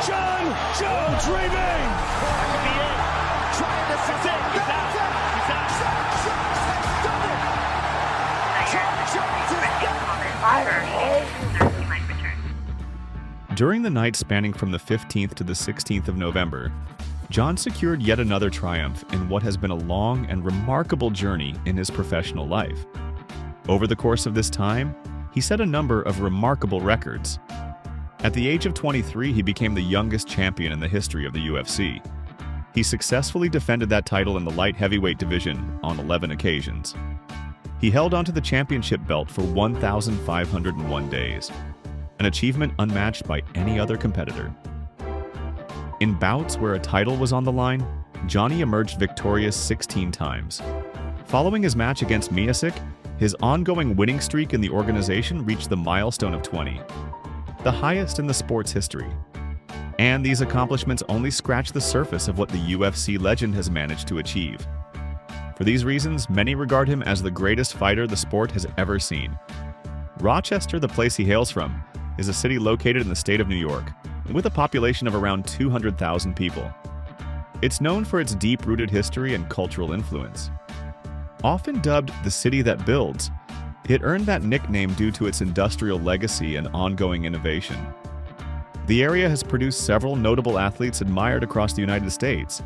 Jon Jones remains. That could be it. Trying to sit. He's out. During the night spanning from the 15th to the 16th of November, Jon secured yet another triumph in what has been a long and remarkable journey in his professional life. Over the course of this time, he set a number of remarkable records. At the age of 23, he became the youngest champion in the history of the UFC. He successfully defended that title in the light heavyweight division on 11 occasions. He held onto the championship belt for 1,501 days, an achievement unmatched by any other competitor. In bouts where a title was on the line, Johnny emerged victorious 16 times. Following his match against Miocic, his ongoing winning streak in the organization reached the milestone of 20, the highest in the sport's history. And these accomplishments only scratch the surface of what the UFC legend has managed to achieve. For these reasons, many regard him as the greatest fighter the sport has ever seen. Rochester, the place he hails from, is a city located in the state of New York, with a population of around 200,000 people. It's known for its deep-rooted history and cultural influence. Often dubbed the city that builds, it earned that nickname due to its industrial legacy and ongoing innovation. The area has produced several notable athletes admired across the United States,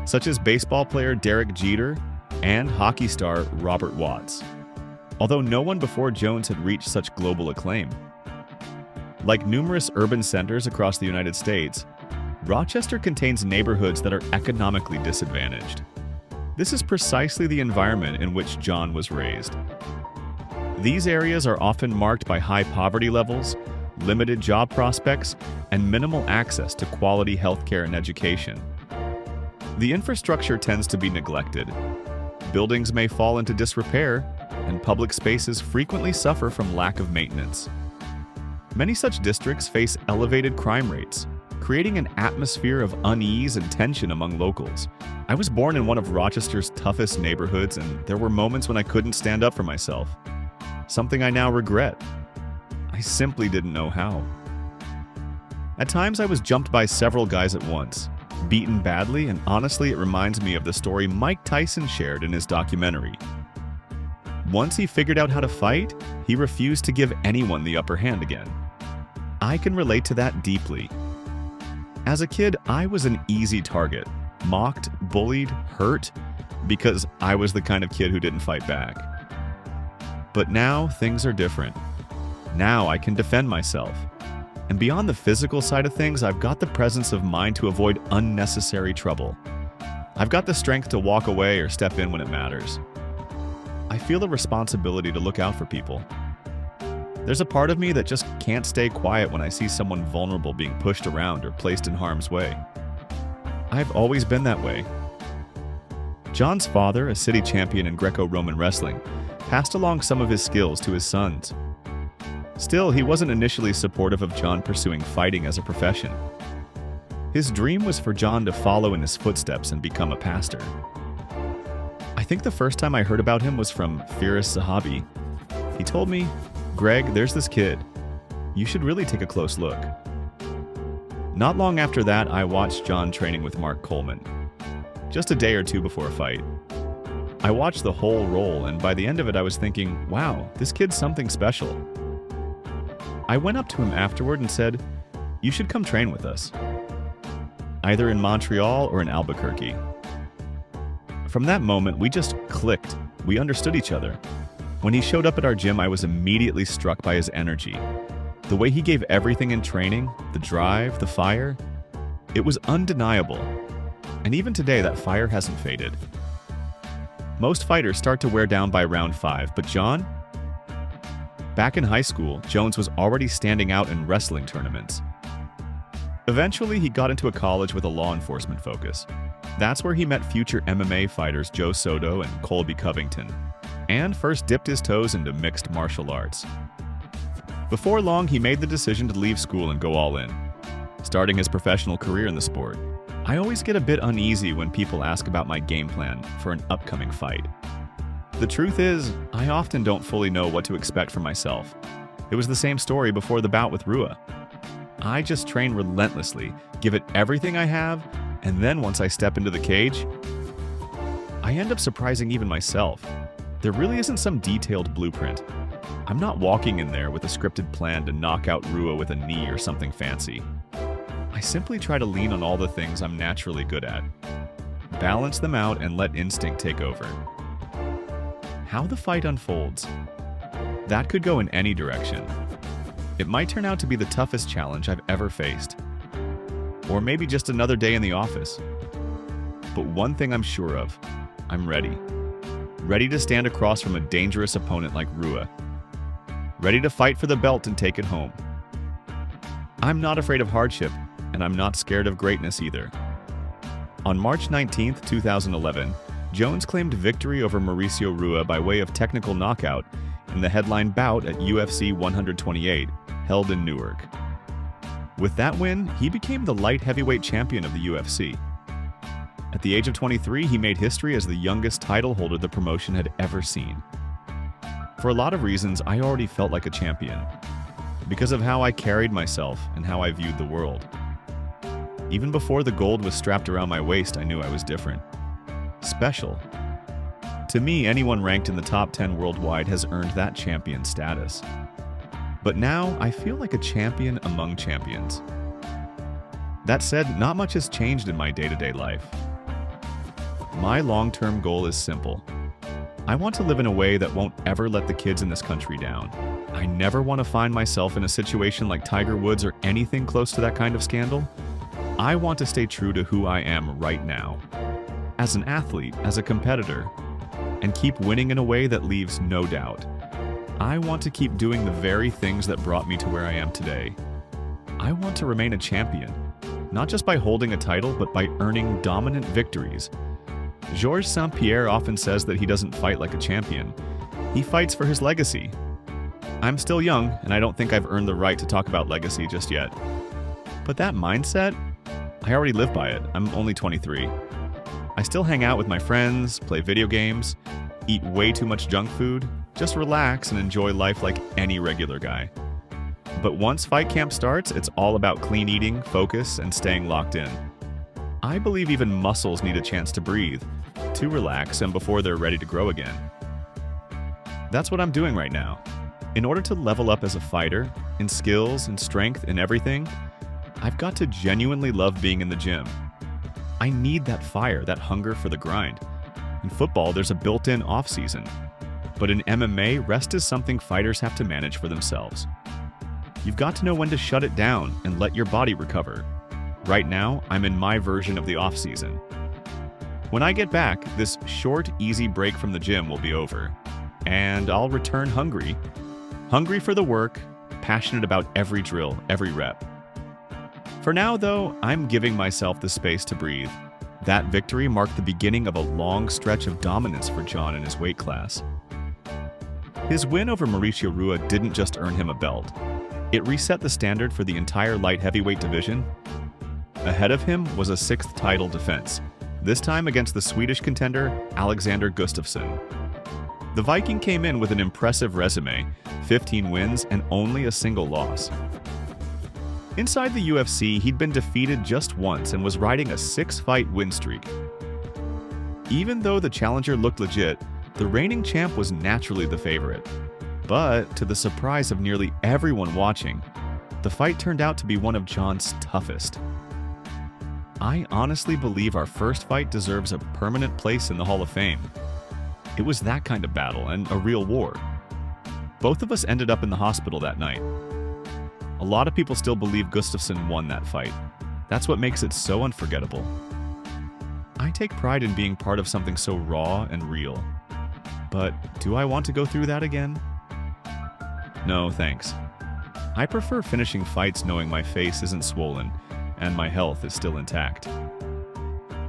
such as baseball player Derek Jeter and hockey star Robert Watts, although no one before Jones had reached such global acclaim. Like numerous urban centers across the United States, Rochester contains neighborhoods that are economically disadvantaged. This is precisely the environment in which Jon was raised. These areas are often marked by high poverty levels, limited job prospects, and minimal access to quality healthcare and education. The infrastructure tends to be neglected. Buildings may fall into disrepair, and public spaces frequently suffer from lack of maintenance. Many such districts face elevated crime rates, creating an atmosphere of unease and tension among locals. I was born in one of Rochester's toughest neighborhoods, and there were moments when I couldn't stand up for myself. Something I now regret. I simply didn't know how. At times I was jumped by several guys at once, beaten badly, and honestly it reminds me of the story Mike Tyson shared in his documentary. Once he figured out how to fight, he refused to give anyone the upper hand again. I can relate to that deeply. As a kid, I was an easy target, mocked, bullied, hurt, because I was the kind of kid who didn't fight back. But now things are different. Now I can defend myself. And beyond the physical side of things, I've got the presence of mind to avoid unnecessary trouble. I've got the strength to walk away or step in when it matters. I feel a responsibility to look out for people. There's a part of me that just can't stay quiet when I see someone vulnerable being pushed around or placed in harm's way. I've always been that way. Jon's father, a city champion in Greco-Roman wrestling, passed along some of his skills to his sons. Still, he wasn't initially supportive of Jon pursuing fighting as a profession. His dream was for Jon to follow in his footsteps and become a pastor. I think the first time I heard about him was from Firas Zahabi. He told me, "Greg, there's this kid. You should really take a close look." Not long after that, I watched Jon training with Mark Coleman, just a day or two before a fight. I watched the whole roll, and by the end of it I was thinking, wow, this kid's something special. I went up to him afterward and said, "You should come train with us," either in Montreal or in Albuquerque. From that moment, we just clicked. We understood each other. When he showed up at our gym, I was immediately struck by his energy. The way he gave everything in training, the drive, the fire, it was undeniable. And even today, that fire hasn't faded. Most fighters start to wear down by round 5, but Jon? Back in high school, Jones was already standing out in wrestling tournaments. Eventually, he got into a college with a law enforcement focus. That's where he met future MMA fighters Joe Soto and Colby Covington, and first dipped his toes into mixed martial arts. Before long, he made the decision to leave school and go all in, starting his professional career in the sport. I always get a bit uneasy when people ask about my game plan for an upcoming fight. The truth is, I often don't fully know what to expect from myself. It was the same story before the bout with Rua. I just train relentlessly, give it everything I have, and then once I step into the cage, I end up surprising even myself. There really isn't some detailed blueprint. I'm not walking in there with a scripted plan to knock out Rua with a knee or something fancy. I simply try to lean on all the things I'm naturally good at, balance them out, and let instinct take over. How the fight unfolds, that could go in any direction. It might turn out to be the toughest challenge I've ever faced, or maybe just another day in the office. But one thing I'm sure of, I'm ready. Ready to stand across from a dangerous opponent like Rua. Ready to fight for the belt and take it home. I'm not afraid of hardship, and I'm not scared of greatness either. On March 19, 2011, Jones claimed victory over Mauricio Rua by way of technical knockout in the headline bout at UFC 128, held in Newark. With that win, he became the light heavyweight champion of the UFC. At the age of 23, he made history as the youngest title holder the promotion had ever seen. For a lot of reasons, I already felt like a champion, because of how I carried myself and how I viewed the world. Even before the gold was strapped around my waist, I knew I was different. Special. To me, anyone ranked in the top 10 worldwide has earned that champion status. But now, I feel like a champion among champions. That said, not much has changed in my day-to-day life. My long-term goal is simple. I want to live in a way that won't ever let the kids in this country down. I never want to find myself in a situation like Tiger Woods or anything close to that kind of scandal. I want to stay true to who I am right now, as an athlete, as a competitor, and keep winning in a way that leaves no doubt. I want to keep doing the very things that brought me to where I am today. I want to remain a champion, not just by holding a title, but by earning dominant victories. Georges St-Pierre often says that he doesn't fight like a champion. He fights for his legacy. I'm still young, and I don't think I've earned the right to talk about legacy just yet. But that mindset, I already live by it. I'm only 23. I still hang out with my friends, play video games, eat way too much junk food, just relax and enjoy life like any regular guy. But once fight camp starts, it's all about clean eating, focus, and staying locked in. I believe even muscles need a chance to breathe, to relax, and before they're ready to grow again. That's what I'm doing right now. In order to level up as a fighter, in skills and strength and everything, I've got to genuinely love being in the gym. I need that fire, that hunger for the grind. In football, there's a built-in off-season. But in MMA, rest is something fighters have to manage for themselves. You've got to know when to shut it down and let your body recover. Right now, I'm in my version of the off-season. When I get back, this short, easy break from the gym will be over, and I'll return hungry. Hungry for the work, passionate about every drill, every rep. For now, though, I'm giving myself the space to breathe. That victory marked the beginning of a long stretch of dominance for Jon in his weight class. His win over Mauricio Rua didn't just earn him a belt. It reset the standard for the entire light heavyweight division. Ahead of him was a sixth title defense, this time against the Swedish contender Alexander Gustafsson. The Viking came in with an impressive resume, 15 wins and only a single loss. Inside the UFC, he'd been defeated just once and was riding a 6-fight win streak. Even though the challenger looked legit, the reigning champ was naturally the favorite. But, to the surprise of nearly everyone watching, the fight turned out to be one of Jon's toughest. I honestly believe our first fight deserves a permanent place in the Hall of Fame. It was that kind of battle and a real war. Both of us ended up in the hospital that night. A lot of people still believe Gustafsson won that fight. That's what makes it so unforgettable. I take pride in being part of something so raw and real. But do I want to go through that again? No, thanks. I prefer finishing fights knowing my face isn't swollen and my health is still intact.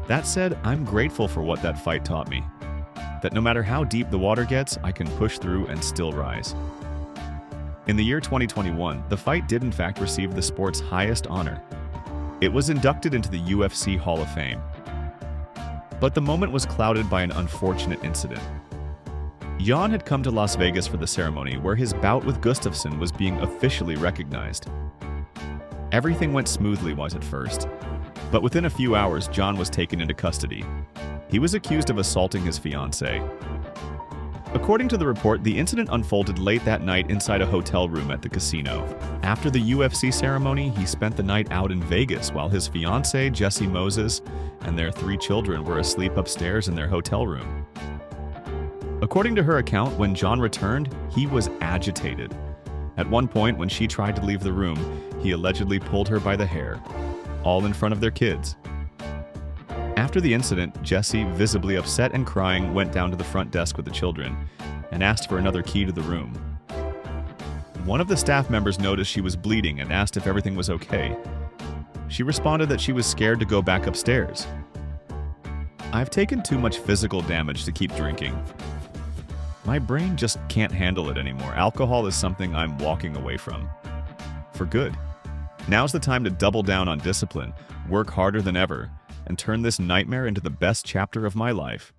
That said, I'm grateful for what that fight taught me. That no matter how deep the water gets, I can push through and still rise. In the year 2021, the fight did in fact receive the sport's highest honor. It was inducted into the UFC Hall of Fame. But the moment was clouded by an unfortunate incident. Jon had come to Las Vegas for the ceremony where his bout with Gustafsson was being officially recognized. Everything went smoothly at first, but within a few hours, Jon was taken into custody. He was accused of assaulting his fiancée. According to the report, the incident unfolded late that night inside a hotel room at the casino. After the UFC ceremony, he spent the night out in Vegas while his fiancée, Jessie Moses, and their 3 children were asleep upstairs in their hotel room. According to her account, when Jon returned, he was agitated. At one point, when she tried to leave the room, he allegedly pulled her by the hair, all in front of their kids. After the incident, Jessie, visibly upset and crying, went down to the front desk with the children and asked for another key to the room. One of the staff members noticed she was bleeding and asked if everything was okay. She responded that she was scared to go back upstairs. "I've taken too much physical damage to keep drinking. My brain just can't handle it anymore. Alcohol is something I'm walking away from. For good. Now's the time to double down on discipline, work harder than ever, and turn this nightmare into the best chapter of my life."